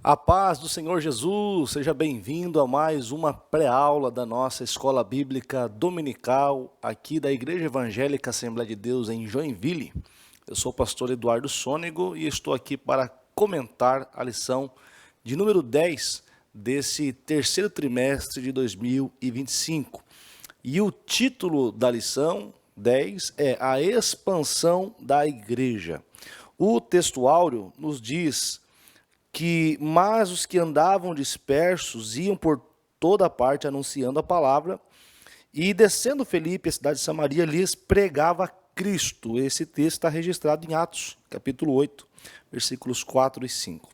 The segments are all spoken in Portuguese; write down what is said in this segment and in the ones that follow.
A paz do Senhor Jesus, seja bem-vindo a mais uma pré-aula da nossa Escola Bíblica Dominical, aqui da Igreja Evangélica Assembleia de Deus em Joinville. Eu sou o pastor Eduardo Sônego e estou aqui para comentar a lição de número 10 desse terceiro trimestre de 2025. E o título da lição 10 é A Expansão da Igreja. O texto áureo nos diz que mas os que andavam dispersos iam por toda parte anunciando a palavra, e descendo Felipe, a cidade de Samaria, lhes pregava Cristo. Esse texto está registrado em Atos, capítulo 8, versículos 4 e 5.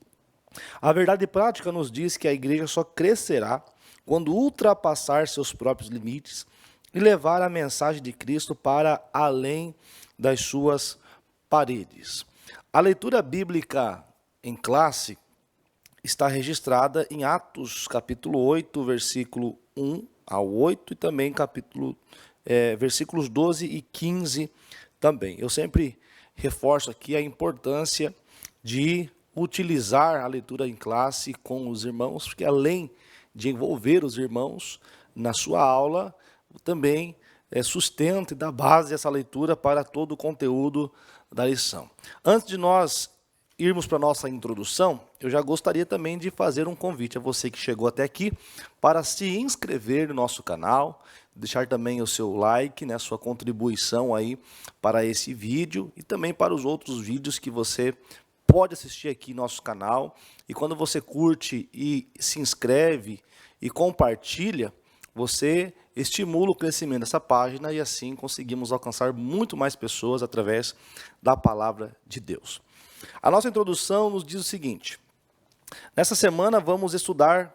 A verdade prática nos diz que a igreja só crescerá quando ultrapassar seus próprios limites e levar a mensagem de Cristo para além das suas paredes. A leitura bíblica em classe está registrada em Atos, capítulo 8, versículo 1 ao 8, e também versículos 12 e 15 também. Eu sempre reforço aqui a importância de utilizar a leitura em classe com os irmãos, porque além de envolver os irmãos na sua aula, também sustenta e dá base essa leitura para todo o conteúdo da lição. Antes de nós irmos para a nossa introdução, eu já gostaria também de fazer um convite a você que chegou até aqui para se inscrever no nosso canal, deixar também o seu like, né, sua contribuição aí para esse vídeo e também para os outros vídeos que você pode assistir aqui no nosso canal. E quando você curte e se inscreve e compartilha, você estimula o crescimento dessa página e assim conseguimos alcançar muito mais pessoas através da palavra de Deus. A nossa introdução nos diz o seguinte: nessa semana vamos estudar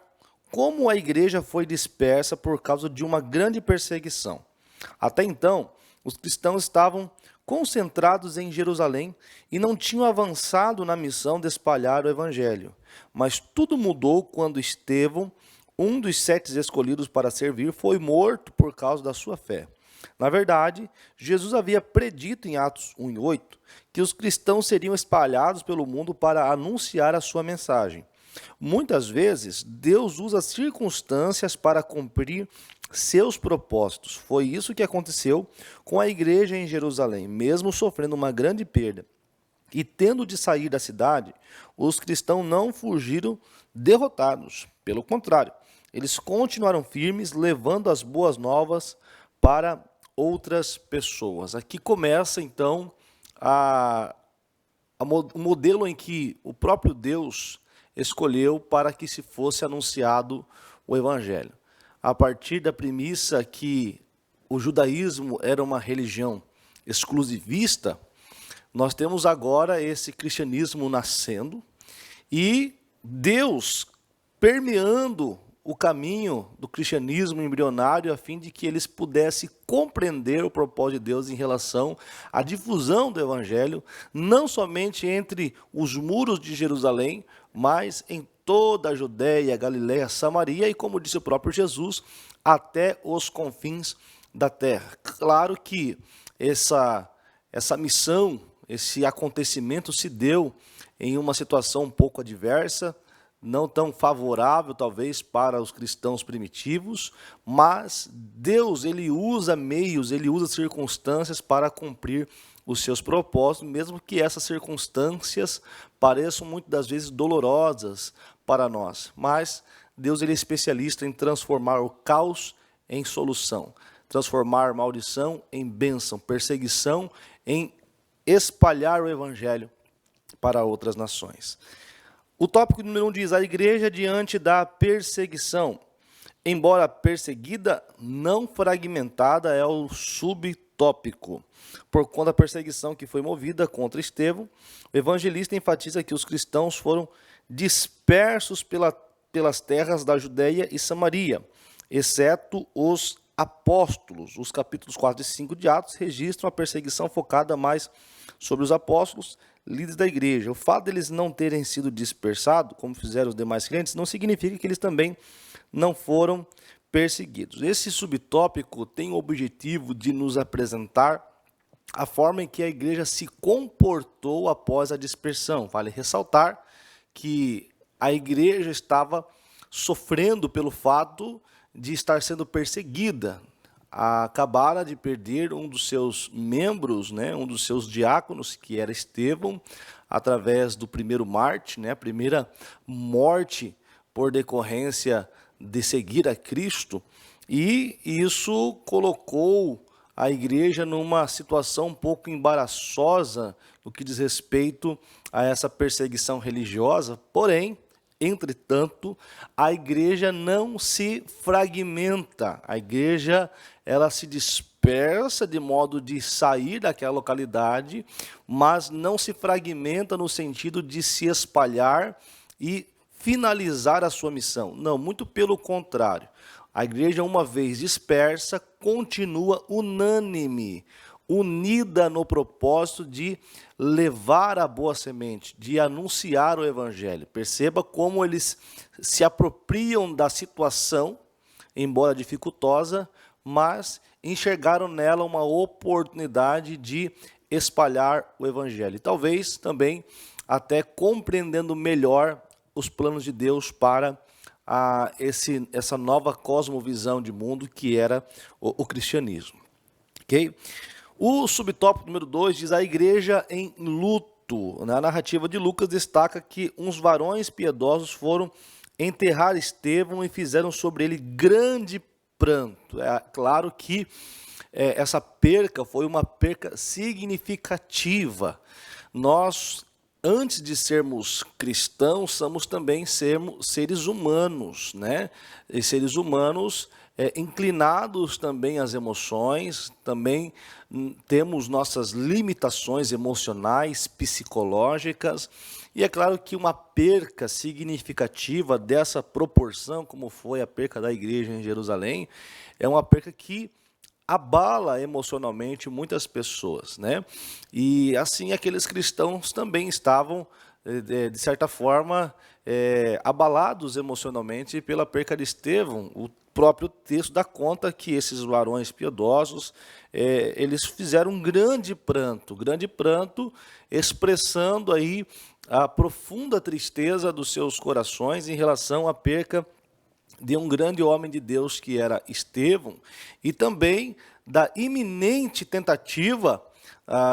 como a igreja foi dispersa por causa de uma grande perseguição. Até então, os cristãos estavam concentrados em Jerusalém e não tinham avançado na missão de espalhar o evangelho. Mas tudo mudou quando Estevão, um dos 7 escolhidos para servir, foi morto por causa da sua fé. Na verdade, Jesus havia predito em Atos 1 e 8 que os cristãos seriam espalhados pelo mundo para anunciar a sua mensagem. Muitas vezes, Deus usa circunstâncias para cumprir seus propósitos. Foi isso que aconteceu com a igreja em Jerusalém. Mesmo sofrendo uma grande perda e tendo de sair da cidade, os cristãos não fugiram derrotados. Pelo contrário, eles continuaram firmes, levando as boas novas para outras pessoas. Aqui começa, então, o modelo em que o próprio Deus escolheu para que se fosse anunciado o Evangelho. A partir da premissa que o judaísmo era uma religião exclusivista, nós temos agora esse cristianismo nascendo e Deus permeando o caminho do cristianismo embrionário a fim de que eles pudessem compreender o propósito de Deus em relação à difusão do evangelho, não somente entre os muros de Jerusalém, mas em toda a Judéia, Galiléia, Samaria e, como disse o próprio Jesus, até os confins da terra. Claro que essa missão, esse acontecimento se deu em uma situação um pouco adversa, não tão favorável, talvez, para os cristãos primitivos, mas Deus, ele usa meios, ele usa circunstâncias para cumprir os seus propósitos, mesmo que essas circunstâncias pareçam muitas das vezes dolorosas para nós. Mas Deus, ele é especialista em transformar o caos em solução, transformar maldição em bênção, perseguição em espalhar o evangelho para outras nações. O tópico número 1 diz: a igreja diante da perseguição. Embora perseguida, não fragmentada é o subtópico. Por conta da perseguição que foi movida contra Estevão, o evangelista enfatiza que os cristãos foram dispersos pelas terras da Judéia e Samaria, exceto os apóstolos. Os capítulos 4 e 5 de Atos registram a perseguição focada mais sobre os apóstolos, líderes da igreja. O fato deles não terem sido dispersados, como fizeram os demais crentes, não significa que eles também não foram perseguidos. Esse subtópico tem o objetivo de nos apresentar a forma em que a igreja se comportou após a dispersão. Vale ressaltar que a igreja estava sofrendo pelo fato de estar sendo perseguida. Acabara de perder um dos seus membros, né, um dos seus diáconos, que era Estevão, através do primeiro mártir, né, a primeira morte por decorrência de seguir a Cristo, e isso colocou a igreja numa situação um pouco embaraçosa no que diz respeito a essa perseguição religiosa. Porém, entretanto, a igreja não se fragmenta, a igreja ela se dispersa de modo de sair daquela localidade, mas não se fragmenta no sentido de se espalhar e finalizar a sua missão. Não, muito pelo contrário. A igreja, uma vez dispersa, continua unânime, unida no propósito de levar a boa semente, de anunciar o evangelho. Perceba como eles se apropriam da situação, embora dificultosa, mas enxergaram nela uma oportunidade de espalhar o evangelho. E talvez também até compreendendo melhor os planos de Deus para essa nova cosmovisão de mundo que era o cristianismo. Okay? O subtópico número 2 diz a igreja em luto. Na narrativa de Lucas destaca que uns varões piedosos foram enterrar Estevão e fizeram sobre ele grande pranto. É claro que essa perca foi uma perca significativa. Nós, antes de sermos cristãos, somos também seres humanos, né? E seres humanos inclinados também às emoções, também temos nossas limitações emocionais, psicológicas, e é claro que uma perca significativa dessa proporção, como foi a perca da igreja em Jerusalém, é uma perca que abala emocionalmente muitas pessoas, né? E assim aqueles cristãos também estavam, de certa forma, abalados emocionalmente pela perca de Estevão. O próprio texto dá conta que esses varões piedosos, eles fizeram um grande pranto, expressando aí a profunda tristeza dos seus corações em relação à perca de um grande homem de Deus que era Estevão, e também da iminente tentativa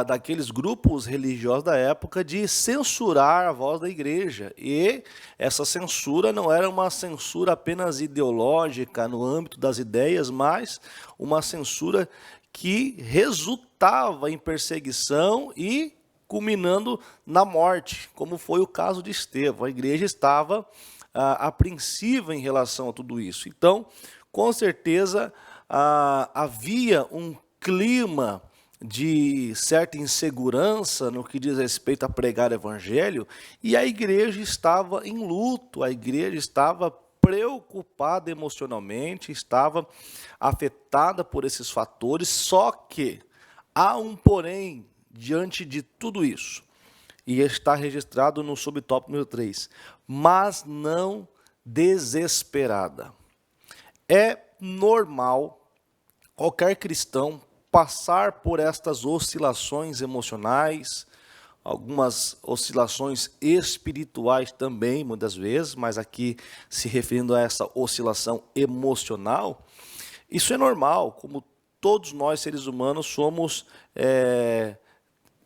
daqueles grupos religiosos da época de censurar a voz da igreja. E essa censura não era uma censura apenas ideológica no âmbito das ideias, mas uma censura que resultava em perseguição e culminando na morte, como foi o caso de Estevão. A igreja estava apreensiva em relação a tudo isso. Então, com certeza, havia um clima de certa insegurança no que diz respeito a pregar o evangelho, e a igreja estava em luto, a igreja estava preocupada emocionalmente, estava afetada por esses fatores, só que há um porém diante de tudo isso, e está registrado no subtópico número 3, mas não desesperada. É normal qualquer cristão passar por estas oscilações emocionais, algumas oscilações espirituais também, muitas vezes, mas aqui se referindo a essa oscilação emocional. Isso é normal, como todos nós seres humanos somos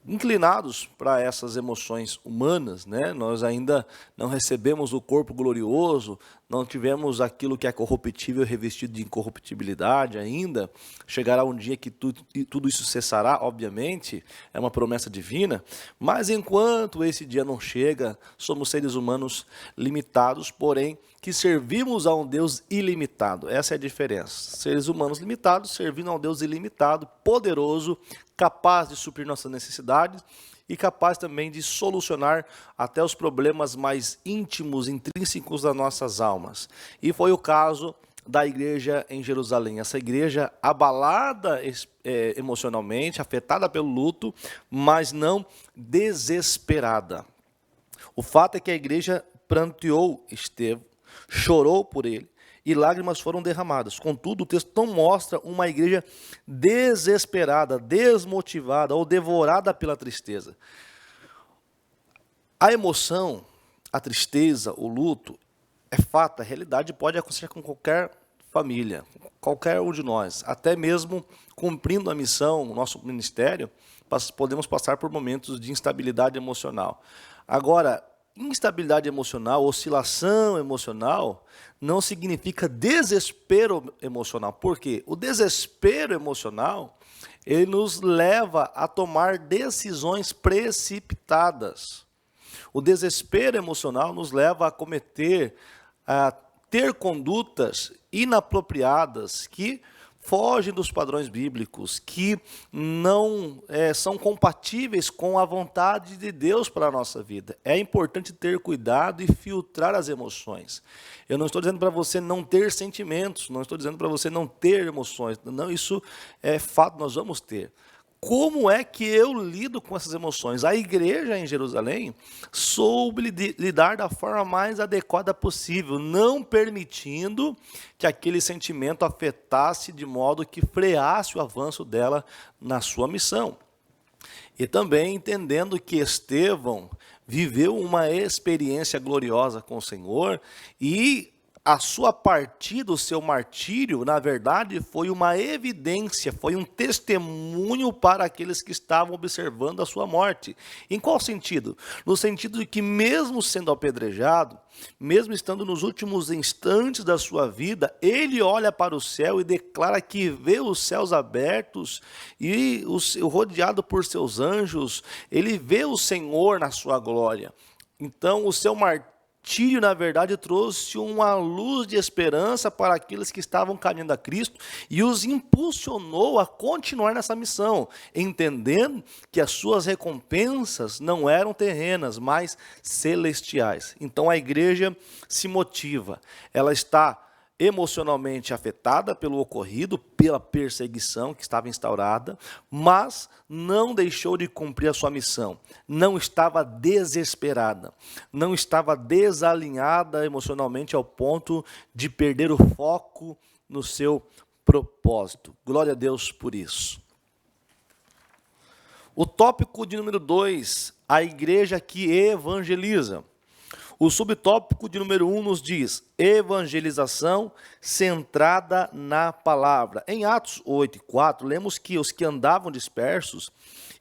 inclinados para essas emoções humanas, né? Nós ainda não recebemos o corpo glorioso, não tivemos aquilo que é corruptível revestido de incorruptibilidade ainda. Chegará um dia que tudo isso cessará, obviamente, é uma promessa divina, mas enquanto esse dia não chega, somos seres humanos limitados, porém que servimos a um Deus ilimitado. Essa é a diferença. Seres humanos limitados servindo a um Deus ilimitado, poderoso, capaz de suprir nossas necessidades e capaz também de solucionar até os problemas mais íntimos, intrínsecos das nossas almas. E foi o caso da igreja em Jerusalém. Essa igreja abalada emocionalmente, afetada pelo luto, mas não desesperada. O fato é que a igreja pranteou Estevão, chorou por ele, e lágrimas foram derramadas. Contudo, o texto não mostra uma igreja desesperada, desmotivada ou devorada pela tristeza. A emoção, a tristeza, o luto, é fato, a realidade pode acontecer com qualquer família, qualquer um de nós, até mesmo cumprindo a missão, o nosso ministério, podemos passar por momentos de instabilidade emocional. Agora, instabilidade emocional, oscilação emocional, não significa desespero emocional. Por quê? O desespero emocional, ele nos leva a tomar decisões precipitadas. O desespero emocional nos leva a ter condutas inapropriadas que fogem dos padrões bíblicos, que não são compatíveis com a vontade de Deus para a nossa vida. É importante ter cuidado e filtrar as emoções. Eu não estou dizendo para você não ter sentimentos, não estou dizendo para você não ter emoções. Não, isso é fato, nós vamos ter. Como é que eu lido com essas emoções? A igreja em Jerusalém soube lidar da forma mais adequada possível, não permitindo que aquele sentimento afetasse de modo que freasse o avanço dela na sua missão. E também entendendo que Estevão viveu uma experiência gloriosa com o Senhor e a sua partida, o seu martírio, na verdade, foi uma evidência, foi um testemunho para aqueles que estavam observando a sua morte. Em qual sentido? No sentido de que mesmo sendo apedrejado, mesmo estando nos últimos instantes da sua vida, ele olha para o céu e declara que vê os céus abertos e rodeado por seus anjos, ele vê o Senhor na sua glória. Então, o seu martírio, na verdade, trouxe uma luz de esperança para aqueles que estavam caminhando a Cristo e os impulsionou a continuar nessa missão, entendendo que as suas recompensas não eram terrenas, mas celestiais. Então a igreja se motiva, ela está emocionalmente afetada pelo ocorrido, pela perseguição que estava instaurada, mas não deixou de cumprir a sua missão. Não estava desesperada, não estava desalinhada emocionalmente ao ponto de perder o foco no seu propósito. Glória a Deus por isso. O tópico de número 2, a igreja que evangeliza. O subtópico de número 1 nos diz, evangelização centrada na palavra. Em Atos 8:4, lemos que os que andavam dispersos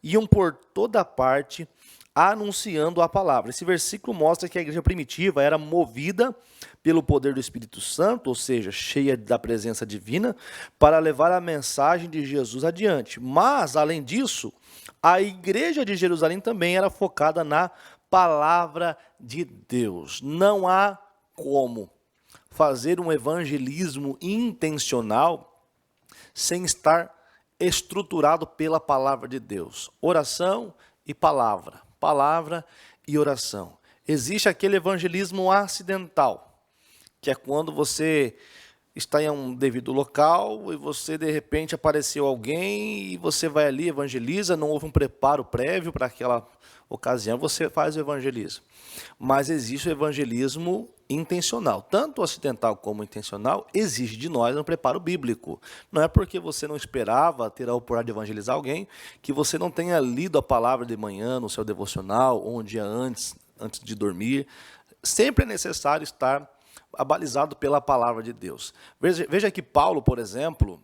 iam por toda parte anunciando a palavra. Esse versículo mostra que a igreja primitiva era movida pelo poder do Espírito Santo, ou seja, cheia da presença divina, para levar a mensagem de Jesus adiante. Mas, além disso, a igreja de Jerusalém também era focada na palavra de Deus. Não há como fazer um evangelismo intencional sem estar estruturado pela palavra de Deus. Oração e palavra, palavra e oração. Existe aquele evangelismo acidental, que é quando você está em um devido local e você de repente apareceu alguém e você vai ali, evangeliza, não houve um preparo prévio para aquela ocasião, você faz o evangelismo. Mas existe o evangelismo intencional. Tanto acidental como intencional exige de nós um preparo bíblico. Não é porque você não esperava ter a oportunidade de evangelizar alguém que você não tenha lido a palavra de manhã no seu devocional ou um dia antes de dormir. Sempre é necessário estar abalizado pela palavra de Deus. Veja que Paulo, por exemplo,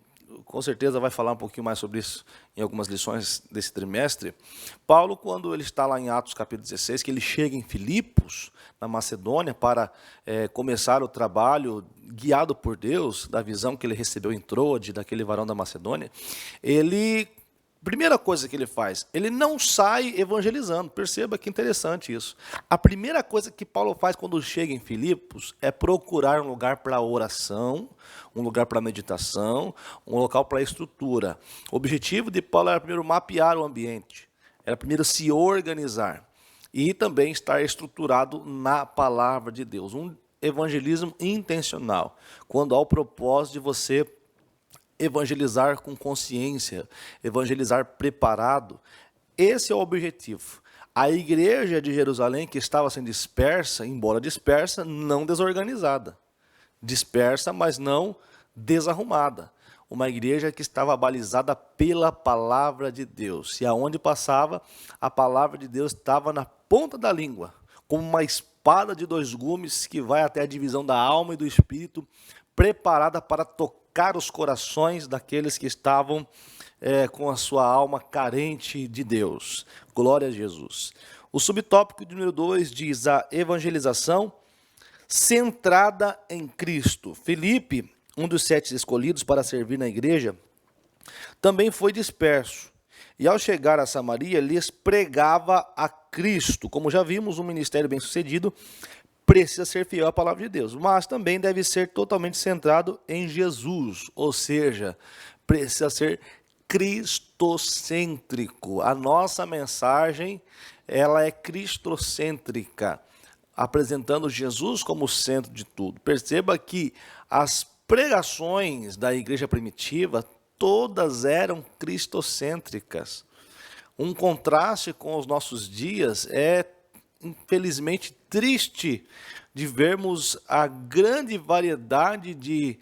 com certeza vai falar um pouquinho mais sobre isso em algumas lições desse trimestre. Paulo, quando ele está lá em Atos capítulo 16, que ele chega em Filipos, na Macedônia, para começar o trabalho guiado por Deus, da visão que ele recebeu em Troade, daquele varão da Macedônia, primeira coisa que ele faz, ele não sai evangelizando. Perceba que interessante isso. A primeira coisa que Paulo faz quando chega em Filipos é procurar um lugar para oração, um lugar para meditação, um local para estrutura. O objetivo de Paulo era primeiro mapear o ambiente, era primeiro se organizar e também estar estruturado na palavra de Deus. Um evangelismo intencional, quando há o propósito de você evangelizar com consciência, evangelizar preparado. Esse é o objetivo. A igreja de Jerusalém, que estava sendo dispersa, embora dispersa, não desorganizada. Dispersa, mas não desarrumada. Uma igreja que estava balizada pela palavra de Deus. E aonde passava, a palavra de Deus estava na ponta da língua, como uma espada espada de dois gumes que vai até a divisão da alma e do espírito, preparada para tocar os corações daqueles que estavam com a sua alma carente de Deus. Glória a Jesus. O subtópico de número 2 diz a evangelização centrada em Cristo. Filipe, um dos 7 escolhidos para servir na igreja, também foi disperso. E ao chegar a Samaria, lhes pregava a Cristo. Como já vimos, um ministério bem-sucedido precisa ser fiel à palavra de Deus, mas também deve ser totalmente centrado em Jesus, ou seja, precisa ser cristocêntrico. A nossa mensagem, ela é cristocêntrica, apresentando Jesus como o centro de tudo. Perceba que as pregações da igreja primitiva, todas eram cristocêntricas. Um contraste com os nossos dias é, infelizmente, triste de vermos a grande variedade de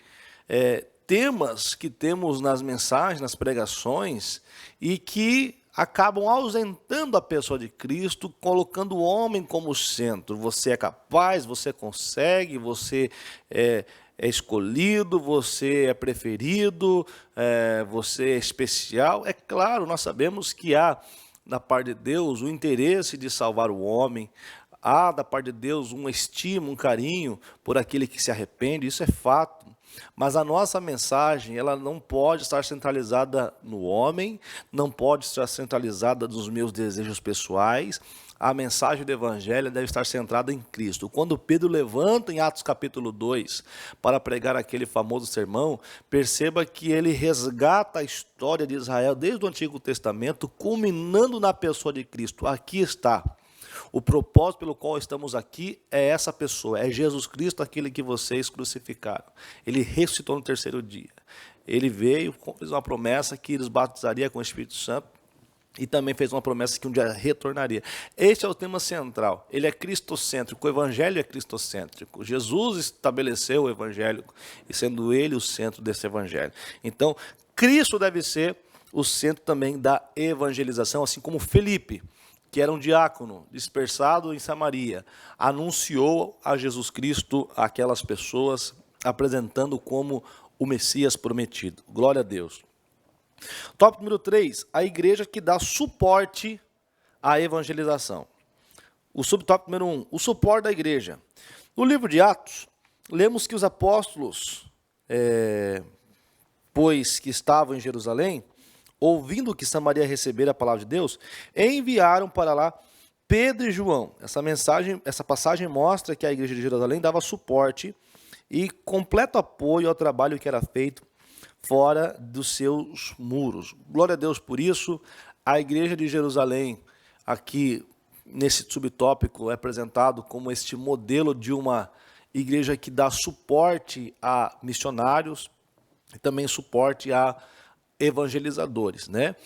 temas que temos nas mensagens, nas pregações, e que acabam ausentando a pessoa de Cristo, colocando o homem como centro. Você é capaz, você consegue, você é escolhido, você é preferido, você é especial. É claro, nós sabemos que há, da parte de Deus, o interesse de salvar o homem, há, da parte de Deus, uma estima, um carinho por aquele que se arrepende, isso é fato. Mas a nossa mensagem, ela não pode estar centralizada no homem, não pode estar centralizada nos meus desejos pessoais. A mensagem do Evangelho deve estar centrada em Cristo. Quando Pedro levanta em Atos capítulo 2 para pregar aquele famoso sermão, perceba que ele resgata a história de Israel desde o Antigo Testamento, culminando na pessoa de Cristo. Aqui está. O propósito pelo qual estamos aqui é essa pessoa, é Jesus Cristo, aquele que vocês crucificaram. Ele ressuscitou no terceiro dia. Ele veio, fez uma promessa que eles batizaria com o Espírito Santo e também fez uma promessa que um dia retornaria. Este é o tema central. Ele é cristocêntrico, o Evangelho é cristocêntrico. Jesus estabeleceu o Evangelho e sendo ele o centro desse Evangelho. Então, Cristo deve ser o centro também da evangelização, assim como Filipe, que era um diácono dispersado em Samaria, anunciou a Jesus Cristo àquelas pessoas, apresentando como o Messias prometido. Glória a Deus. Tópico número 3, a igreja que dá suporte à evangelização. O subtópico número 1, o suporte da igreja. No livro de Atos, lemos que os apóstolos, pois que estavam em Jerusalém, ouvindo que Samaria recebera a palavra de Deus, enviaram para lá Pedro e João. Essa passagem mostra que a igreja de Jerusalém dava suporte e completo apoio ao trabalho que era feito fora dos seus muros. Glória a Deus por isso. A igreja de Jerusalém, aqui nesse subtópico, é apresentado como este modelo de uma igreja que dá suporte a missionários e também suporte a evangelizadores, né?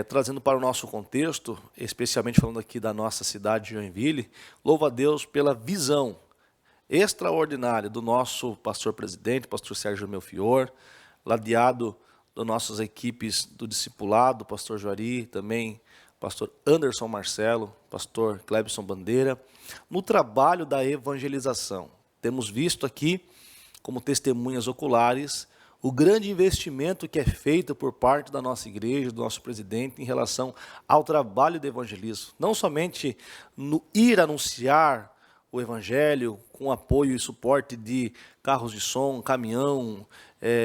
Trazendo para o nosso contexto, especialmente falando aqui da nossa cidade de Joinville, louvo a Deus pela visão extraordinária do nosso pastor-presidente, pastor Sérgio Melfior, ladeado das nossas equipes do discipulado, pastor Juari, também pastor Anderson Marcelo, pastor Clebson Bandeira, no trabalho da evangelização. Temos visto aqui, como testemunhas oculares, o grande investimento que é feito por parte da nossa igreja, do nosso presidente, em relação ao trabalho de evangelismo. Não somente no ir anunciar o evangelho com apoio e suporte de carros de som, caminhão,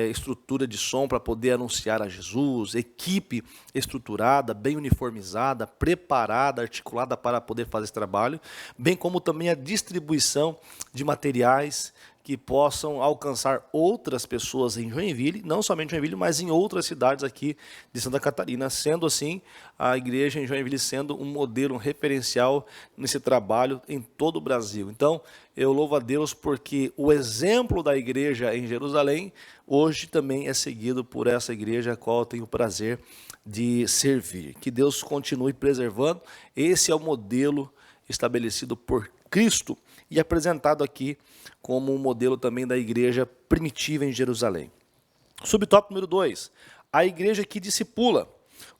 estrutura de som para poder anunciar a Jesus, equipe estruturada, bem uniformizada, preparada, articulada para poder fazer esse trabalho, bem como também a distribuição de materiais que possam alcançar outras pessoas em Joinville, não somente em Joinville, mas em outras cidades aqui de Santa Catarina, sendo assim a igreja em Joinville sendo um modelo, um referencial nesse trabalho em todo o Brasil. Então, eu louvo a Deus porque o exemplo da igreja em Jerusalém hoje também é seguido por essa igreja a qual eu tenho o prazer de servir. Que Deus continue preservando. Esse é o modelo estabelecido por Cristo e apresentado aqui como um modelo também da igreja primitiva em Jerusalém. Subtópico número 2, a igreja que discipula.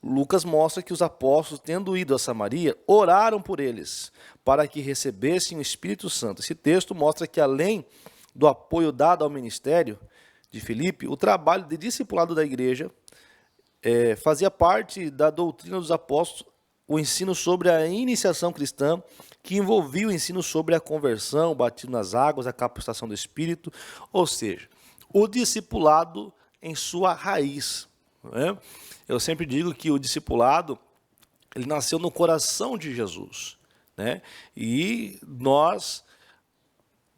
Lucas mostra que os apóstolos, tendo ido a Samaria, oraram por eles, para que recebessem o Espírito Santo. Esse texto mostra que, além do apoio dado ao ministério de Filipe, o trabalho de discipulado da igreja fazia parte da doutrina dos apóstolos, o ensino sobre a iniciação cristã, que envolvia o ensino sobre a conversão, o batismo nas águas, a capacitação do Espírito, ou seja, o discipulado em sua raiz. Né? Eu sempre digo que o discipulado ele nasceu no coração de Jesus, né? E nós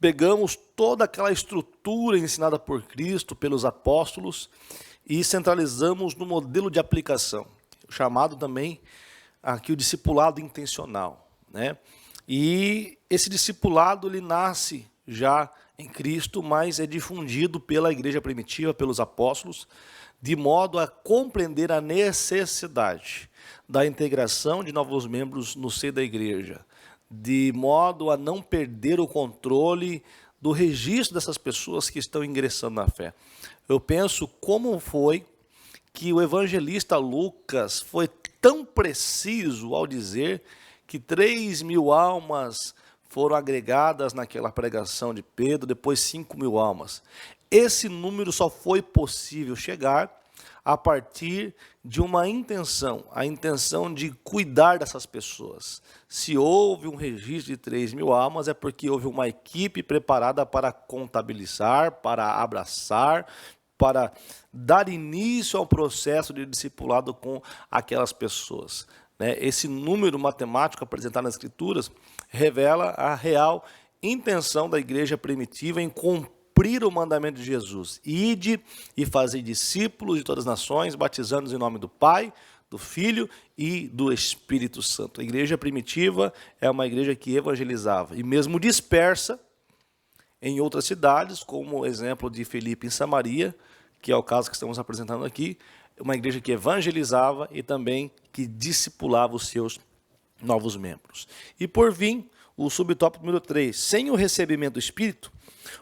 pegamos toda aquela estrutura ensinada por Cristo, pelos apóstolos, e centralizamos no modelo de aplicação, chamado também aqui o discipulado intencional, né? E esse discipulado ele nasce já em Cristo, mas é difundido pela igreja primitiva, pelos apóstolos, de modo a compreender a necessidade da integração de novos membros no seio da igreja, de modo a não perder o controle do registro dessas pessoas que estão ingressando na fé. Eu penso como foi que o evangelista Lucas foi tão preciso ao dizer que 3.000 almas foram agregadas naquela pregação de Pedro, depois 5.000 almas. Esse número só foi possível chegar a partir de uma intenção, a intenção de cuidar dessas pessoas. Se houve um registro de 3.000 almas, é porque houve uma equipe preparada para contabilizar, para abraçar, para dar início ao processo de discipulado com aquelas pessoas. Esse número matemático apresentado nas Escrituras revela a real intenção da igreja primitiva em cumprir o mandamento de Jesus. Ide e fazei discípulos de todas as nações, batizando-os em nome do Pai, do Filho e do Espírito Santo. A igreja primitiva é uma igreja que evangelizava, e mesmo dispersa em outras cidades, como o exemplo de Filipe em Samaria, que é o caso que estamos apresentando aqui, uma igreja que evangelizava e também que discipulava os seus novos membros. E por fim, o subtópico número 3, sem o recebimento do Espírito,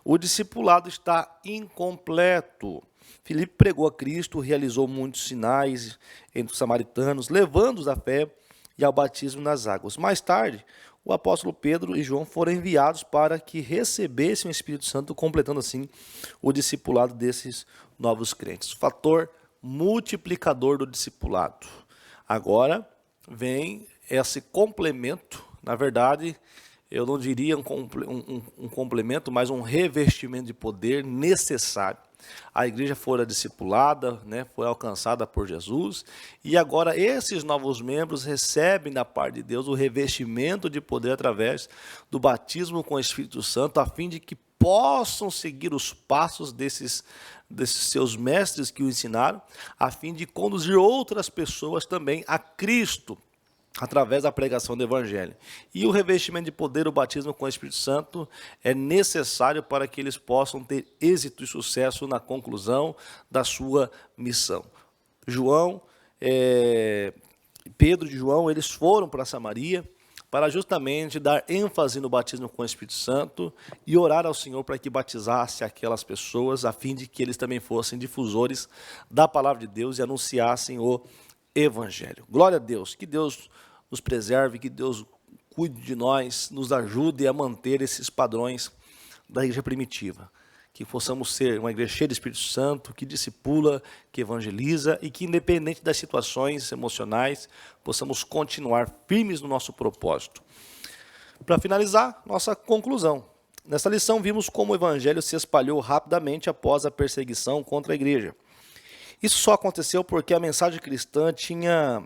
o discipulado está incompleto. Filipe pregou a Cristo, realizou muitos sinais entre os samaritanos, levando-os à fé e ao batismo nas águas. Mais tarde, o apóstolo Pedro e João foram enviados para que recebessem o Espírito Santo, completando assim o discipulado desses novos crentes. O fator multiplicador do discipulado. Agora vem esse complemento, na verdade, eu não diria um complemento, mas um revestimento de poder necessário. A igreja fora discipulada, foi alcançada por Jesus, e agora esses novos membros recebem da parte de Deus o revestimento de poder através do batismo com o Espírito Santo, a fim de que possam seguir os passos desses seus mestres que o ensinaram, a fim de conduzir outras pessoas também a Cristo, através da pregação do Evangelho. E o revestimento de poder, o batismo com o Espírito Santo, é necessário para que eles possam ter êxito e sucesso na conclusão da sua missão. Pedro e João, eles foram para Samaria para justamente dar ênfase no batismo com o Espírito Santo e orar ao Senhor para que batizasse aquelas pessoas, a fim de que eles também fossem difusores da palavra de Deus e anunciassem o Evangelho. Glória a Deus, que Deus nos preserve, que Deus cuide de nós, nos ajude a manter esses padrões da igreja primitiva. Que possamos ser uma igreja cheia de Espírito Santo, que discipula, que evangeliza e que, independente das situações emocionais, possamos continuar firmes no nosso propósito. Para finalizar, nossa conclusão. Nessa lição, vimos como o evangelho se espalhou rapidamente após a perseguição contra a igreja. Isso só aconteceu porque a mensagem cristã tinha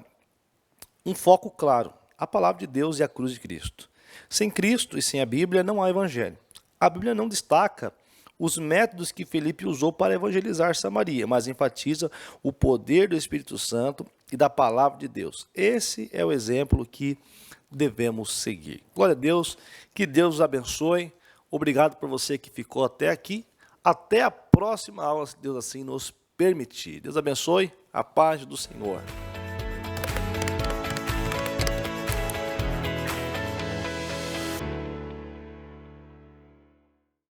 um foco claro, a palavra de Deus e a cruz de Cristo. Sem Cristo e sem a Bíblia não há evangelho. A Bíblia não destaca os métodos que Filipe usou para evangelizar Samaria, mas enfatiza o poder do Espírito Santo e da palavra de Deus. Esse é o exemplo que devemos seguir. Glória a Deus, que Deus os abençoe. Obrigado por você que ficou até aqui. Até a próxima aula, se Deus assim nos permitir. Deus abençoe, a paz do Senhor.